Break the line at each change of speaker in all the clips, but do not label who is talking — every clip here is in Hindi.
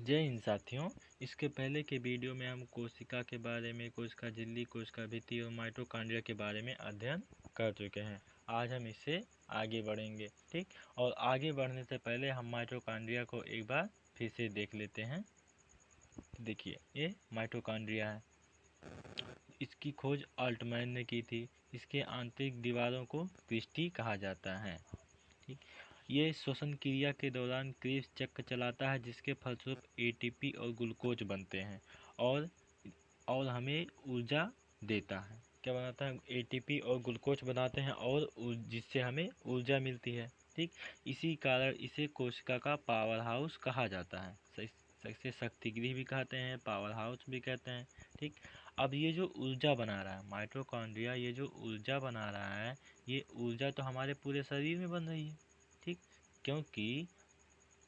जय हिंद साथियों। इसके पहले के वीडियो में हम कोशिका के बारे में, कोशिका झिल्ली, कोशिका भित्ति और माइटोकॉन्ड्रिया के बारे में अध्ययन कर चुके हैं। आज हम इससे आगे बढ़ेंगे, ठीक। और आगे बढ़ने से पहले हम माइटोकॉन्ड्रिया को एक बार फिर से देख लेते हैं। देखिए, ये माइटोकॉन्ड्रिया है। इसकी खोज अल्टमैन ने की थी। इसके आंतरिक दीवारों को क्रिस्टी कहा जाता है, ठीक। ये श्वसन क्रिया के दौरान क्रिब्स चक्र चलाता है, जिसके फलस्वरूप एटीपी और ग्लूकोज बनते हैं और हमें ऊर्जा देता है। क्या बनाता है? एटीपी और ग्लूकोज बनाते हैं और जिससे हमें ऊर्जा मिलती है, ठीक। इसी कारण इसे कोशिका का पावर हाउस कहा जाता है। इसे शक्ति गृह भी कहते हैं, पावर हाउस भी कहते हैं, ठीक। अब ये जो ऊर्जा बना रहा है माइटोकॉन्ड्रिया, ये जो ऊर्जा बना रहा है, ये ऊर्जा तो हमारे पूरे शरीर में बन रही है, ठीक। क्योंकि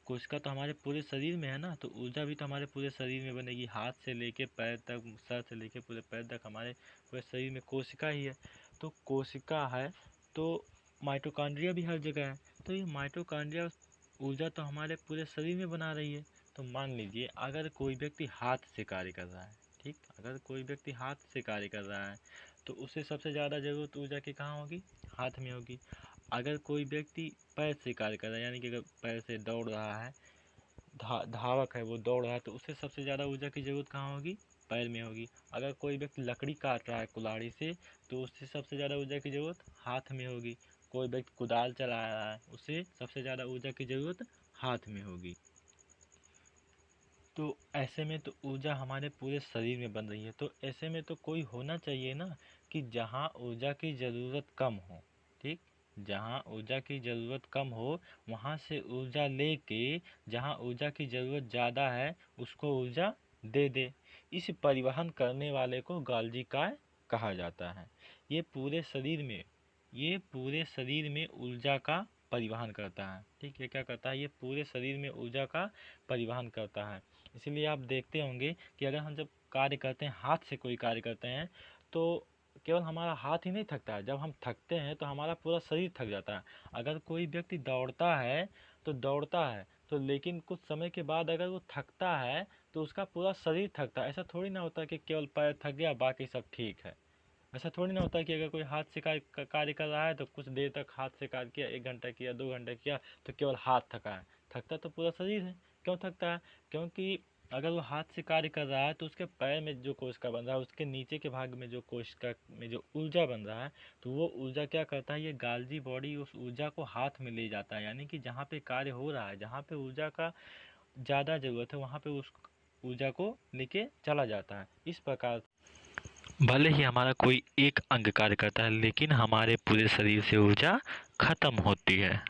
कोशिका तो हमारे पूरे शरीर में है ना, तो ऊर्जा भी तो हमारे पूरे शरीर में बनेगी। हाथ से लेके पैर तक, सर से लेके पूरे पैर तक हमारे पूरे शरीर में कोशिका ही है। तो कोशिका है तो माइटोकॉन्ड्रिया भी हर जगह है। तो ये माइटोकॉन्ड्रिया ऊर्जा तो हमारे पूरे शरीर में बना रही है। तो मान लीजिए अगर कोई व्यक्ति हाथ से कार्य कर रहा है, ठीक। अगर कोई व्यक्ति हाथ से कार्य कर रहा है तो उसे सबसे ज़्यादा ज़रूरत ऊर्जा की कहाँ होगी? हाथ में होगी। अगर कोई व्यक्ति पैर से कार्य कर रहा है, यानी कि अगर पैर से दौड़ रहा है, धावक है, वो दौड़ रहा है, तो उससे सबसे ज़्यादा ऊर्जा की ज़रूरत कहाँ होगी? पैर में होगी। अगर कोई व्यक्ति लकड़ी काट रहा है कुल्हाड़ी से, तो उससे सबसे ज़्यादा ऊर्जा की ज़रूरत हाथ में होगी। कोई व्यक्ति कुदाल चला रहा है, उससे सबसे ज़्यादा ऊर्जा की ज़रूरत हाथ में होगी। तो ऐसे में तो ऊर्जा हमारे पूरे शरीर में बन रही है। तो ऐसे में तो कोई होना चाहिए ना कि जहाँ ऊर्जा की ज़रूरत कम हो, ठीक। जहाँ ऊर्जा की ज़रूरत कम हो वहाँ से ऊर्जा लेके जहाँ ऊर्जा की ज़रूरत ज़्यादा है उसको ऊर्जा दे दे। इस परिवहन करने वाले को गोल्गी काय कहा जाता है। ये पूरे शरीर में ऊर्जा का परिवहन करता है, ठीक। ये क्या करता है? ये पूरे शरीर में ऊर्जा का परिवहन करता है। इसीलिए आप देखते होंगे कि अगर हम जब कार्य करते हैं, हाथ से कोई कार्य करते हैं, तो केवल हमारा हाथ ही नहीं थकता है। जब हम थकते हैं तो हमारा पूरा शरीर थक जाता है। अगर कोई व्यक्ति दौड़ता है तो लेकिन कुछ समय के बाद अगर वो थकता है तो उसका पूरा शरीर थकता है। ऐसा थोड़ी ना होता है कि केवल पैर थक गया बाकी सब ठीक है। ऐसा थोड़ी ना होता है कि अगर कोई हाथ से कार्य कर रहा है तो कुछ देर तक हाथ से कार्य किया, 1 घंटा किया, 2 घंटा किया, तो केवल हाथ थका है। थकता तो पूरा शरीर है। क्यों थकता है? क्योंकि अगर वो हाथ से कार्य कर रहा है तो उसके पैर में जो कोशिका बन रहा है, उसके नीचे के भाग में जो कोशिका में जो ऊर्जा बन रहा है, तो वो ऊर्जा क्या करता है? ये गोल्गी बॉडी उस ऊर्जा को हाथ में ले जाता है। यानी कि जहाँ पे कार्य हो रहा है, जहाँ पे ऊर्जा का ज़्यादा ज़रूरत है, वहाँ पे उस ऊर्जा को लेके चला जाता है। इस प्रकार भले ही हमारा कोई एक अंग कार्य करता है, लेकिन हमारे पूरे शरीर से ऊर्जा खत्म होती है।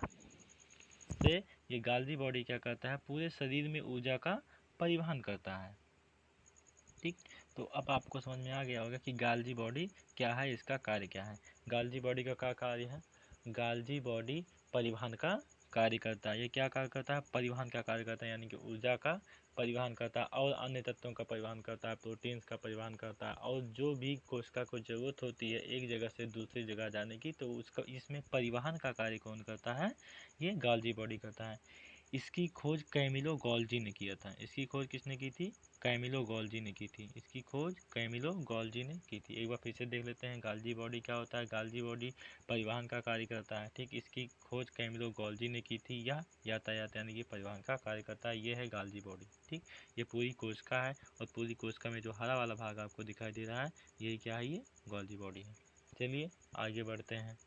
से ये गोल्गी बॉडी क्या करता है? पूरे शरीर में ऊर्जा का परिवहन करता है, ठीक। तो अब आपको समझ में आ गया होगा कि गोल्गी बॉडी क्या है, इसका कार्य क्या है। गोल्गी बॉडी का क्या कार्य है? गोल्गी बॉडी परिवहन का कार्य करता है। ये क्या कार्य करता है? परिवहन का कार्य करता है, यानी कि ऊर्जा का परिवहन करता है और अन्य तत्वों का परिवहन करता है, प्रोटीन्स का परिवहन करता है। और जो भी कोशिका को ज़रूरत होती है एक जगह से दूसरी जगह जाने की, तो उसका इसमें परिवहन का कार्य कौन करता है? ये गोल्गी बॉडी करता है। इसकी खोज कैमिलो गोल्गी ने किया था। इसकी खोज किसने की थी? कैमिलो गोल्गी ने की थी। इसकी खोज कैमिलो गोल्गी ने की थी। एक बार फिर से देख लेते हैं गोल्गी बॉडी क्या होता है। गोल्गी बॉडी परिवहन का कार्य करता है, ठीक। इसकी खोज कैमिलो गोल्गी ने की थी। यह यातायात यानी कि परिवहन का कार्य करता है। ये है गोल्गी बॉडी, ठीक। ये पूरी कोशिका है और पूरी कोशिका में जो हरा वाला भाग आपको दिखाई दे रहा है, यही क्या है? ये गोल्गी बॉडी है। चलिए आगे बढ़ते हैं।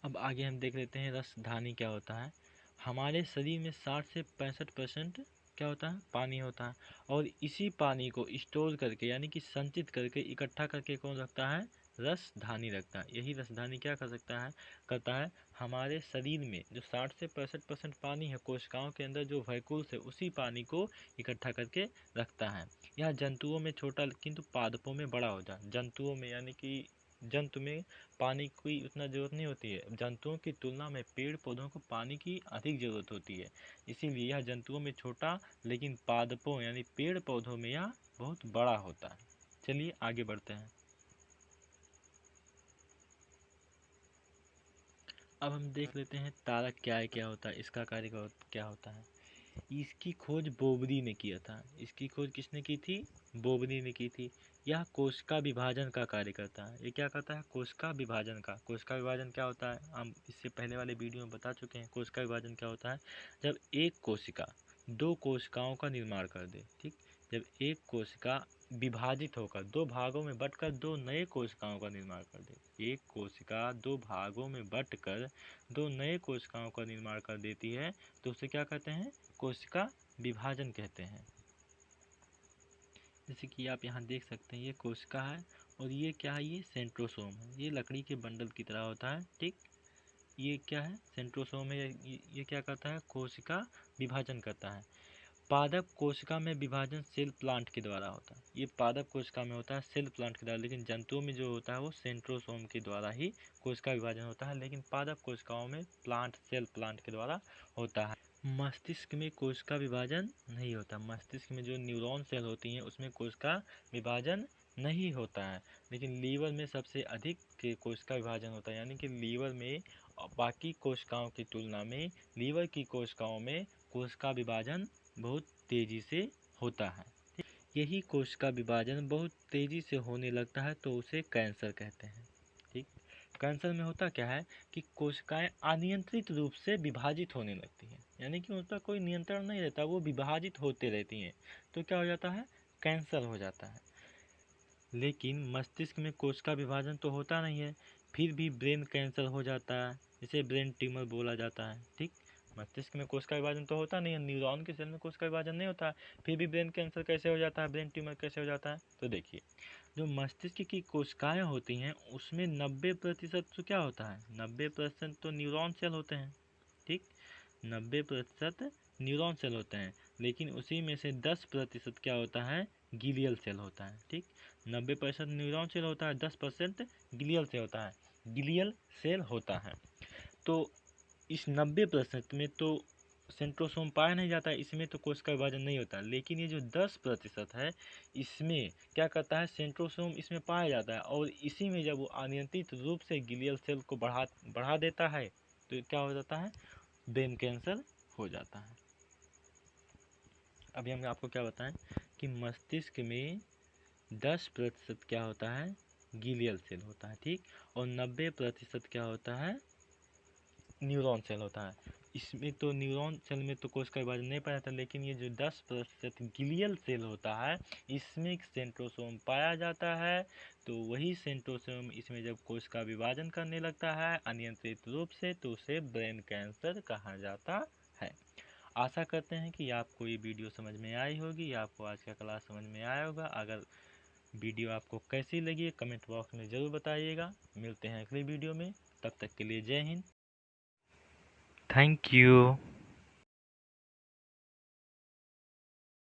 अब आगे हम देख लेते हैं रसधानी क्या होता है। हमारे शरीर में 60 से 65% क्या होता है? पानी होता है। और इसी पानी को स्टोर करके यानी कि संचित करके इकट्ठा करके कौन रखता है? रसधानी रखता है। यही रसधानी क्या कर सकता है? करता है हमारे शरीर में जो 60 से 65% पानी है कोशिकाओं के अंदर, जो वैक्यूल्स है, उसी पानी को इकट्ठा करके रखता है। यह जंतुओं में छोटा किंतु पादपों में बड़ा होता है। जंतुओं में यानी कि जंतु में पानी की उतना ज़रूरत नहीं होती है। जंतुओं की तुलना में पेड़ पौधों को पानी की अधिक ज़रूरत होती है। इसीलिए यह जंतुओं में छोटा, लेकिन पादपों यानी पेड़ पौधों में यह बहुत बड़ा होता है। चलिए आगे बढ़ते हैं। अब हम देख लेते हैं तारक क्या है, क्या होता है, इसका कार्य क्या होता है। इसकी खोज बोबरी ने किया था। इसकी खोज किसने की थी? बोबरी ने की थी। यह कोशिका विभाजन का कार्य करता है। ये क्या करता है? कोशिका विभाजन का। कोशिका विभाजन क्या होता है? हम इससे पहले वाले वीडियो में बता चुके हैं। कोशिका विभाजन क्या होता है? जब एक कोशिका दो कोशिकाओं का निर्माण कर दे। ठीक, जब एक कोशिका विभाजित होकर दो भागों में बंटकर दो नए कोशिकाओं का निर्माण कर दे। एक कोशिका दो भागों में बंटकर दो नए कोशिकाओं का निर्माण कर देती है तो उसे क्या कहते हैं? कोशिका विभाजन कहते हैं। जैसे कि आप यहाँ देख सकते हैं, ये कोशिका है और ये क्या है? ये सेंट्रोसोम है। ये लकड़ी के बंडल की तरह होता है। ठीक, ये क्या है? सेंट्रोसोम है। ये क्या करता है? कोशिका विभाजन करता है। पादप कोशिका में विभाजन सेल प्लांट के द्वारा होता है। ये पादप कोशिका में होता है सेल प्लांट के द्वारा, लेकिन जंतुओं में जो होता है वो सेंट्रोसोम के द्वारा ही कोशिका विभाजन होता है, लेकिन पादप कोशिकाओं में सेल प्लांट के द्वारा होता है। मस्तिष्क में कोशिका विभाजन नहीं होता। मस्तिष्क में जो न्यूरॉन सेल होती हैं उसमें कोशिका विभाजन नहीं होता है, लेकिन लीवर में सबसे अधिक कोशिका विभाजन होता है। यानी कि लीवर में बाकी कोशिकाओं की तुलना में लीवर की कोशिकाओं में कोशिका विभाजन बहुत तेजी से होता है। यही कोशिका विभाजन बहुत तेजी से होने लगता है तो उसे कैंसर कहते हैं। ठीक, कैंसर में होता क्या है कि कोशिकाएं अनियंत्रित रूप से विभाजित होने लगती हैं। यानी कि उन पर कोई नियंत्रण नहीं रहता, वो विभाजित होते रहती हैं तो क्या हो जाता है? कैंसर हो जाता है। लेकिन मस्तिष्क में कोशिका विभाजन तो होता नहीं है, फिर भी ब्रेन कैंसर हो जाता है, इसे ब्रेन ट्यूमर बोला जाता है। ठीक, मस्तिष्क में कोशिका विभाजन तो होता नहीं है, न्यूरॉन के सेल में कोशिका विभाजन नहीं होता है, फिर भी ब्रेन कैंसर कैसे हो जाता है? ब्रेन ट्यूमर कैसे हो जाता है? तो देखिए, जो मस्तिष्क की कोशिकाएं होती हैं उसमें 90% तो क्या होता है? 90% तो न्यूरॉन सेल होते हैं। ठीक, 90% न्यूरॉन सेल होते हैं, लेकिन उसी में से 10% क्या होता है? गिलियल सेल होता है। ठीक, 90% न्यूरॉन सेल होता है, 10% गिलियल सेल होता है। गिलियल सेल होता है तो इस 90% में तो सेंट्रोसोम पाया नहीं जाता है, इसमें तो कोशिका विभाजन नहीं होता। लेकिन ये जो 10% है इसमें क्या करता है? सेंट्रोसोम इसमें पाया जाता है और इसी में जब वो अनियंत्रित रूप से गिलियल सेल को बढ़ा देता है तो क्या हो जाता है? ब्रेन कैंसर हो जाता है। अभी हम आपको क्या बताएं कि मस्तिष्क में 10% क्या होता है? गिलियल सेल होता है। ठीक, और 90% क्या होता है? न्यूरॉन सेल होता है। इसमें तो न्यूरॉन सेल में तो कोशिका विभाजन नहीं पाया जाता, लेकिन ये जो 10% गिलियल सेल होता है इसमें सेंट्रोसोम पाया जाता है। तो वही सेंट्रोसोम इसमें जब कोशिका विभाजन करने लगता है अनियंत्रित रूप से तो उसे ब्रेन कैंसर कहा जाता है। आशा करते हैं कि आपको ये वीडियो समझ में आई होगी, आपको आज का क्लास समझ में आया होगा। अगर वीडियो आपको कैसी लगी कमेंट बॉक्स में ज़रूर बताइएगा। मिलते हैं अगली वीडियो में, तब तक के लिए जय हिंद। Thank you.